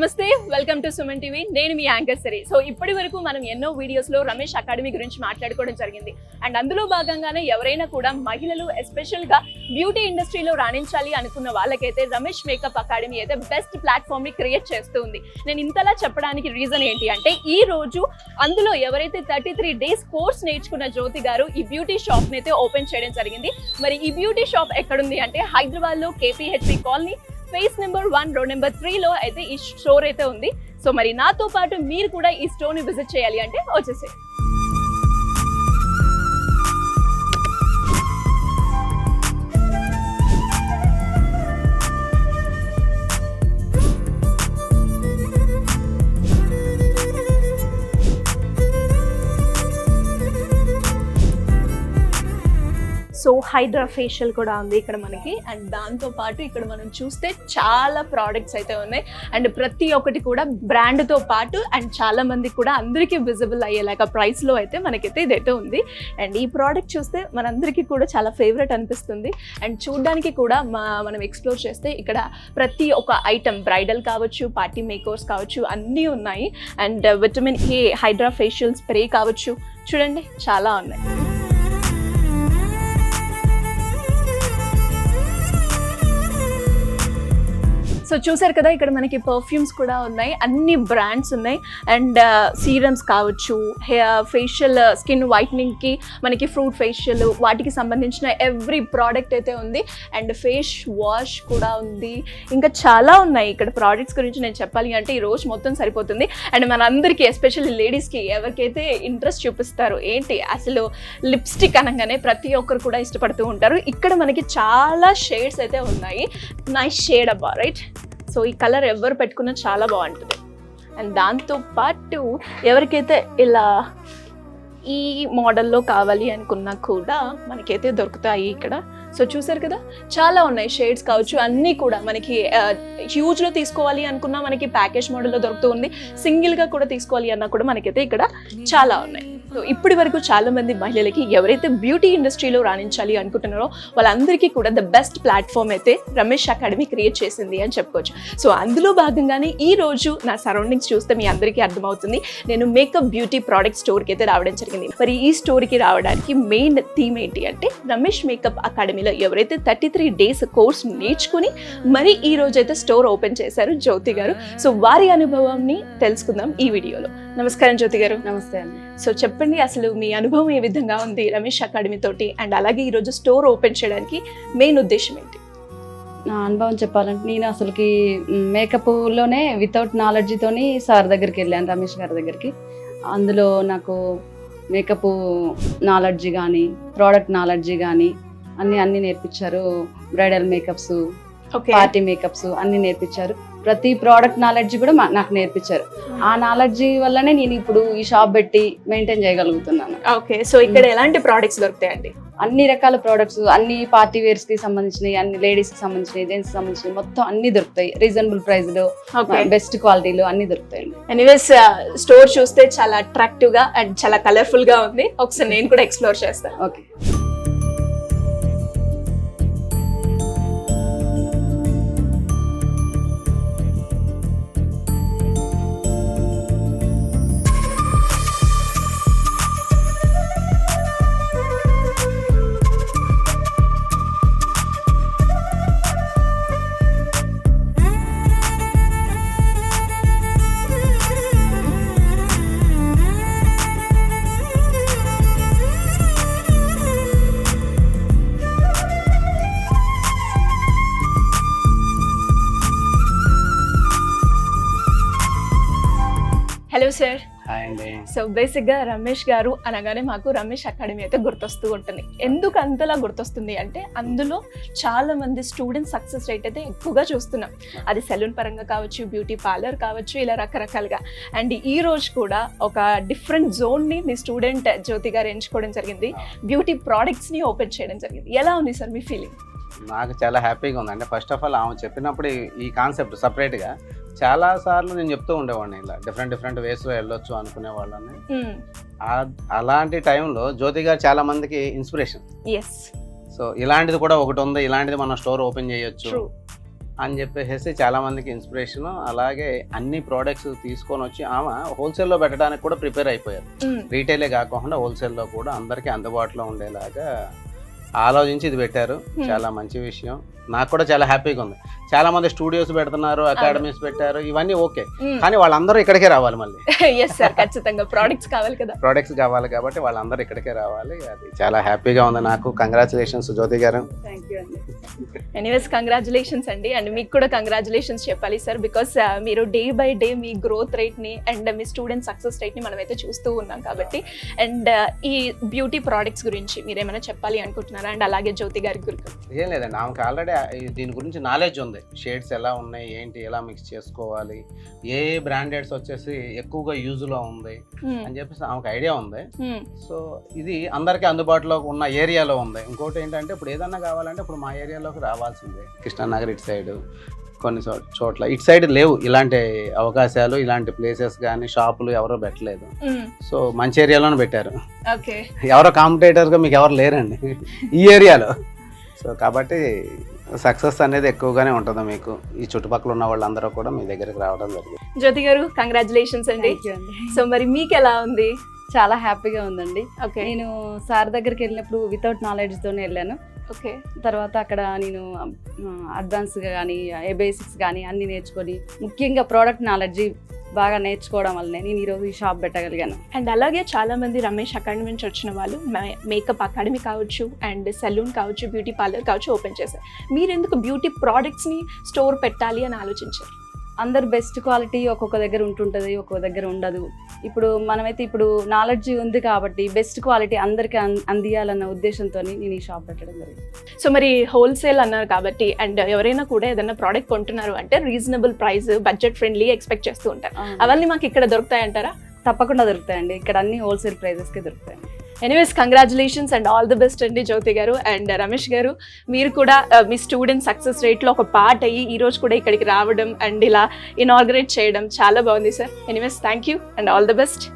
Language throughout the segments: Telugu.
నమస్తే, వెల్కమ్ టు సుమన్ టీవీ. నేను మీ యాంకర్ సరి. సో ఇప్పటి వరకు మనం ఎన్నో వీడియోస్లో రమేష్ అకాడమీ గురించి మాట్లాడుకోవడం జరిగింది. అండ్ అందులో భాగంగానే ఎవరైనా కూడా మహిళలు ఎస్పెషల్గా బ్యూటీ ఇండస్ట్రీలో రాణించాలి అనుకున్న వాళ్ళకైతే రమేష్ మేకప్ అకాడమీ అయితే బెస్ట్ ప్లాట్ఫామ్ని క్రియేట్ చేస్తూ ఉంది. నేను ఇంతలా చెప్పడానికి రీజన్ ఏంటి అంటే, ఈ రోజు అందులో ఎవరైతే 33 days కోర్స్ నేర్చుకున్న జ్యోతి గారు ఈ బ్యూటీ షాప్ని అయితే ఓపెన్ చేయడం జరిగింది. మరి ఈ బ్యూటీ షాప్ ఎక్కడుంది అంటే హైదరాబాద్లో KPHP colony phase number 1 road number 3లో అయితే ఈ స్టోర్ అయితే ఉంది. సో మరి నాతో పాటు మీరు కూడా ఈ స్టోర్ ని విజిట్ చేయాలి అంటే వచ్చేసేయండి. సో హైడ్రా ఫేషియల్ కూడా ఉంది ఇక్కడ మనకి. అండ్ దాంతో పాటు ఇక్కడ మనం చూస్తే చాలా ప్రోడక్ట్స్ అయితే ఉన్నాయి. అండ్ ప్రతి ఒక్కటి కూడా బ్రాండ్తో పాటు అండ్ చాలా మంది కూడా అందరికీ విజిబుల్ అయ్యేలాగా ప్రైస్లో అయితే మనకైతే ఇదైతే ఉంది. అండ్ ఈ ప్రోడక్ట్ చూస్తే మనందరికీ కూడా చాలా ఫేవరెట్ అనిపిస్తుంది. అండ్ చూడడానికి కూడా మనం ఎక్స్ప్లోర్ చేస్తే ఇక్కడ ప్రతి ఒక్క ఐటమ్ బ్రైడల్ కావచ్చు, పార్టీ మేకర్స్ కావచ్చు, అన్నీ ఉన్నాయి. And vitamin A hydra facial spray కావచ్చు, చూడండి చాలా ఉన్నాయి. సో చూసారు కదా, ఇక్కడ మనకి పర్ఫ్యూమ్స్ కూడా ఉన్నాయి, అన్ని బ్రాండ్స్ ఉన్నాయి. అండ్ సీరమ్స్ కావచ్చు, ఫేషియల్ స్కిన్ వైట్నింగ్కి మనకి ఫ్రూట్ ఫేషియల్ వాటికి సంబంధించిన ఎవ్రీ ప్రోడక్ట్ అయితే ఉంది. అండ్ ఫేస్ వాష్ కూడా ఉంది. ఇంకా చాలా ఉన్నాయి. ఇక్కడ ప్రోడక్ట్స్ గురించి నేను చెప్పాలి అంటే ఈ రోజు మొత్తం సరిపోతుంది. అండ్ మనందరికీ ఎస్పెషల్లీ లేడీస్కి ఎవరికైతే ఇంట్రెస్ట్ చూపిస్తారు ఏంటి అసలు లిప్స్టిక్ అనగానే ప్రతి ఒక్కరు కూడా ఇష్టపడుతూ ఉంటారు. ఇక్కడ మనకి చాలా షేడ్స్ అయితే ఉన్నాయి. నైస్ షేడ్ అబ్బా, రైట్? సో ఈ కలర్ ఎవరు పెట్టుకున్నా చాలా బాగుంటుంది. అండ్ దాంతో పాటు ఎవరికైతే ఇలా ఈ మోడల్లో కావాలి అనుకున్నా కూడా మనకైతే దొరుకుతాయి ఇక్కడ. సో చూసారు కదా, చాలా ఉన్నాయి షేడ్స్ కావచ్చు, అన్నీ కూడా మనకి హ్యూజ్లో తీసుకోవాలి అనుకున్నా మనకి ప్యాకేజ్ మోడల్లో దొరుకుతూ ఉంది. సింగిల్గా కూడా తీసుకోవాలి అన్నా కూడా మనకైతే ఇక్కడ చాలా ఉన్నాయి. సో ఇప్పటి వరకు చాలా మంది మహిళలకి ఎవరైతే బ్యూటీ ఇండస్ట్రీలో రాణించాలి అనుకుంటున్నారో వాళ్ళందరికీ కూడా ద బెస్ట్ ప్లాట్ఫామ్ అయితే రమేష్ అకాడమీ క్రియేట్ చేసింది అని చెప్పుకోవచ్చు. సో అందులో భాగంగానే ఈ రోజు నా సరౌండింగ్స్ చూస్తే మీ అందరికీ అర్థమవుతుంది, నేను మేకప్ బ్యూటీ ప్రోడక్ట్ స్టోర్కి అయితే రావడం జరిగింది. మరి ఈ స్టోర్కి రావడానికి మెయిన్ థీమ్ ఏంటి అంటే, రమేష్ మేకప్ అకాడమీలో ఎవరైతే 33 days కోర్స్ నేర్చుకుని మరి ఈ రోజు అయితే స్టోర్ ఓపెన్ చేశారు జ్యోతి గారు. సో వారి అనుభవాన్ని తెలుసుకుందాం ఈ వీడియోలో. నమస్కారం జ్యోతి గారు. నమస్తే అండి. సో చెప్పండి, అసలు మీ అనుభవం ఏ విధంగా ఉంది రమేష్ అకాడమీ తోటి, అండ్ అలాగే ఈరోజు స్టోర్ ఓపెన్ చేయడానికి మెయిన్ ఉద్దేశం ఏంటి? నా అనుభవం చెప్పాలంటే, నేను అసలుకి మేకప్లోనే వితౌట్ నాలెడ్జ్తోని సార్ దగ్గరికి వెళ్ళాను, రమేష్ గారి దగ్గరికి. అందులో నాకు మేకప్ నాలెడ్జ్ కానీ, ప్రోడక్ట్ నాలెడ్జ్ కానీ అన్నీ నేర్పించారు. బ్రైడల్ మేకప్స్, పార్టీ మేకప్స్ అన్నీ నేర్పించారు. ప్రతి ప్రోడక్ట్ నాలెడ్జ్ కూడా నాకు నేర్పించారు. ఆ నాలెడ్జ్ వల్లనే నేను ఇప్పుడు ఈ షాప్ పెట్టి మెయింటైన్ చేయగలుగుతున్నాను. ఓకే, సో ఇక్కడ ఎలాంటి ప్రోడక్ట్స్ దొరుకుతాయండి? అన్ని రకాల ప్రోడక్ట్స్, అన్ని పార్టీ వేర్స్ కి సంబంధించినవి, అన్ని లేడీస్ కి సంబంధించినవి, జెంట్స్ కి సంబంధించినవి మొత్తం అన్ని దొరుకుతాయి. రీజనబుల్ ప్రైస్ లో, బెస్ట్ క్వాలిటీలో అన్ని దొరుకుతాయి. ఎనీవేస్, స్టోర్ చూస్తే చాలా అట్రాక్టివ్ గా అండ్ చాలా కలర్ఫుల్ గా ఉంది. ఒకసారి నేను కూడా ఎక్స్ప్లోర్ చేస్తాను. ఓకే. Hello sir. హాయ్ అండి. సో బేసిక్గా రమేష్ గారు అనగానే మాకు రమేష్ అకాడమీ అయితే గుర్తొస్తూ ఉంటుంది. ఎందుకు అంతలా గుర్తొస్తుంది అంటే, అందులో చాలా మంది స్టూడెంట్ సక్సెస్ రేట్ అయితే ఎక్కువగా చూస్తున్నాం. అది సెలూన్ పరంగా కావచ్చు, బ్యూటీ పార్లర్ కావచ్చు, ఇలా రకరకాలుగా. అండ్ ఈ రోజు కూడా ఒక డిఫరెంట్ జోన్ని మీ స్టూడెంట్ జ్యోతి గారు ఎంచుకోవడం జరిగింది. బ్యూటీ ప్రోడక్ట్స్ని ఓపెన్ చేయడం జరిగింది. ఎలా ఉంది సార్ మీ ఫీలింగ్? నాకు చాలా హ్యాపీగా ఉంది. అంటే ఫస్ట్ ఆఫ్ ఆల్ ఆమె చెప్పినప్పుడు ఈ కాన్సెప్ట్ సపరేట్గా చాలా సార్లు నేను చెప్తూ ఉండేవాడిని, ఇలా డిఫరెంట్ వేస్లో వెళ్ళొచ్చు అనుకునే వాళ్ళని. అలాంటి టైంలో జ్యోతి గారు చాలా మందికి ఇన్స్పిరేషన్. ఎస్. సో ఇలాంటిది కూడా ఒకటి ఉంది, ఇలాంటిది మనం స్టోర్ ఓపెన్ చేయొచ్చు అని చెప్పేసి చాలా మందికి ఇన్స్పిరేషన్. అలాగే అన్ని ప్రోడక్ట్స్ తీసుకొని వచ్చి ఆమె హోల్సేల్లో పెట్టడానికి కూడా ప్రిపేర్ అయిపోయారు. రీటైలే కాకుండా హోల్సేల్లో కూడా అందరికీ అందుబాటులో ఉండేలాగా ఆలోచించి ఇది పెట్టారు. చాలా మంచి విషయం. నాకు కూడా చాలా హ్యాపీగా ఉంది. చాలా మంది స్టూడియోస్ పెడుతున్నారు, అకాడమీస్ పెట్టారు, ఇవన్నీ ఓకే, కానీ వాళ్ళందరూ ఇక్కడికే రావాలి. మళ్ళీ ఎస్ సార్, ఖచ్చితంగా ప్రోడక్ట్స్ కావాలి కదా, ప్రోడక్ట్స్ కావాలి కాబట్టి వాళ్ళందరూ ఇక్కడికే రావాలి. అది చాలా హ్యాపీగా ఉంది నాకు. కంగ్రాచులేషన్స్ జ్యోతి గారు. థ్యాంక్ యూ అండి. ఎనీవేస్ కంగ్రాచులేషన్స్ అండి. అండ్ మీకు కూడా కంగ్రాచులేషన్స్ చెప్పాలి సార్, బికాస్ మీరు డే బై డే మీ గ్రోత్ రేట్ని అండ్ మీ స్టూడెంట్ సక్సెస్ రేట్ని మనమైతే చూస్తూ ఉన్నాం కాబట్టి. అండ్ ఈ బ్యూటీ ప్రోడక్ట్స్ గురించి మీరు ఏమైనా చెప్పాలి అనుకుంటున్నారా? అండ్ అలాగే జ్యోతి గారి గురించి ఏం లేదండి, ఆమెకు ఆల్రెడీ దీని గురించి నాలెడ్జ్ ఉంది. షేడ్స్ ఎలా ఉన్నాయి, ఏంటి, ఎలా మిక్స్ చేసుకోవాలి, ఏ బ్రాండెడ్స్ వచ్చేసి ఎక్కువగా యూజ్లో ఉంది అని చెప్పేసి ఆమెకు ఐడియా ఉంది. సో ఇది అందరికీ అందుబాటులో ఉన్న ఏరియాలో ఉంది. ఇంకోటి ఏంటంటే ఇప్పుడు ఏదన్నా కావాలంటే ఇప్పుడు మా ఏరియాలోకి రావాల్సిందే. కృష్ణానగర్ ఇటు సైడ్ కొన్ని చోట్ల, ఇటు సైడ్ లేవు ఇలాంటి అవకాశాలు, ఇలాంటి ప్లేసెస్ కానీ షాపులు ఎవరో పెట్టలేదు. సో మంచి ఏరియాలోనే పెట్టారు. ఎవరో కాంపిటేటర్గా మీకు ఎవరు లేరండి ఈ ఏరియాలో. సో కాబట్టి సక్సెస్ అనేది ఎక్కువగానే ఉంటుంది మీకు. ఈ చుట్టుపక్కల ఉన్న వాళ్ళందరూ కూడా మీ దగ్గరికి రావడం జరిగింది. జ్యోతి గారు కంగ్రాచులేషన్స్ అండి. సో మరి మీకు ఎలా ఉంది? చాలా హ్యాపీగా ఉందండి. ఓకే. నేను సార్ దగ్గరికి వెళ్ళినప్పుడు వితౌట్ నాలెడ్జ్తోనే వెళ్ళాను. ఓకే. తర్వాత అక్కడ నేను అడ్వాన్స్గా కానీ బేసిక్స్ కానీ అన్నీ నేర్చుకొని, ముఖ్యంగా ప్రోడక్ట్ నాలెడ్జి బాగా నేర్చుకోవడం వల్లనే నేను ఈరోజు ఈ షాప్ పెట్టగలిగాను. అండ్ అలాగే చాలా మంది రమేష్ అకాడమీ నుంచి వచ్చిన వాళ్ళు మేకప్ అకాడమీ కావచ్చు, అండ్ సెలూన్ కావచ్చు, బ్యూటీ పార్లర్ కావచ్చు ఓపెన్ చేశారు. మీరు ఎందుకు బ్యూటీ ప్రోడక్ట్స్ని స్టోర్ పెట్టాలి అని ఆలోచించారు? అందరు బెస్ట్ క్వాలిటీ ఒక్కొక్క దగ్గర ఉంటుంటుంది, ఒక్కొక్క దగ్గర ఉండదు. ఇప్పుడు మనమైతే ఇప్పుడు నాలెడ్జ్ ఉంది కాబట్టి బెస్ట్ క్వాలిటీ అందరికీ అందియాలన్న ఉద్దేశంతో నేను ఈ షాప్ పెట్టడం జరిగింది. సో మరి హోల్సేల్ అన్నారు కాబట్టి, అండ్ ఎవరైనా కూడా ఏదైనా ప్రోడక్ట్ కొంటున్నారు అంటే reasonable price, budget friendly expect చేస్తూ ఉంటారు. అవన్నీ మాకు ఇక్కడ దొరుకుతాయంటారా? తప్పకుండా దొరుకుతాయండి. ఇక్కడ అన్ని హోల్సేల్ ప్రైజెస్కే దొరుకుతాయండి. Anyways congratulations and all the best అండి జ్యోతి గారు. అండ్ రమేష్ గారు, మీరు కూడా మీ స్టూడెంట్ సక్సెస్ రేట్లో ఒక పార్ట్ అయ్యి ఈరోజు కూడా ఇక్కడికి రావడం అండ్ ఇలా ఇనాగ్రేట్ చేయడం చాలా బాగుంది sir. Anyways thank you and all the best.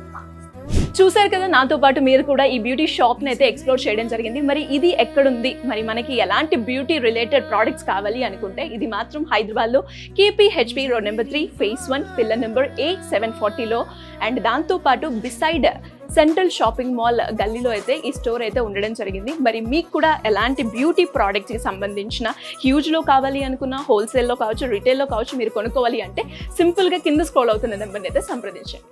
చూసారు కదా, నాతో పాటు మీరు కూడా ఈ బ్యూటీ షాప్ని అయితే ఎక్స్ప్లోర్ చేయడం జరిగింది. మరి ఇది ఎక్కడుంది, మరి మనకి ఎలాంటి బ్యూటీ రిలేటెడ్ ప్రోడక్ట్స్ కావాలి అనుకుంటే ఇది మాత్రం హైదరాబాద్లో KPHP road number 3 phase 1 pillar number A740లో, అండ్ దాంతోపాటు బిసైడ్ సెంట్రల్ షాపింగ్ మాల్ గల్లీలో అయితే ఈ స్టోర్ అయితే ఉండడం జరిగింది. మరి మీకు కూడా ఎలాంటి బ్యూటీ ప్రోడక్ట్స్కి సంబంధించిన హ్యూజ్లో కావాలి అనుకున్నా, హోల్సేల్లో కావచ్చు, రిటైల్లో కావచ్చు మీరు కొనుక్కోవాలి అంటే సింపుల్గా కింద స్క్రోల్ అవుతున్న నెంబర్ని అయితే సంప్రదించండి.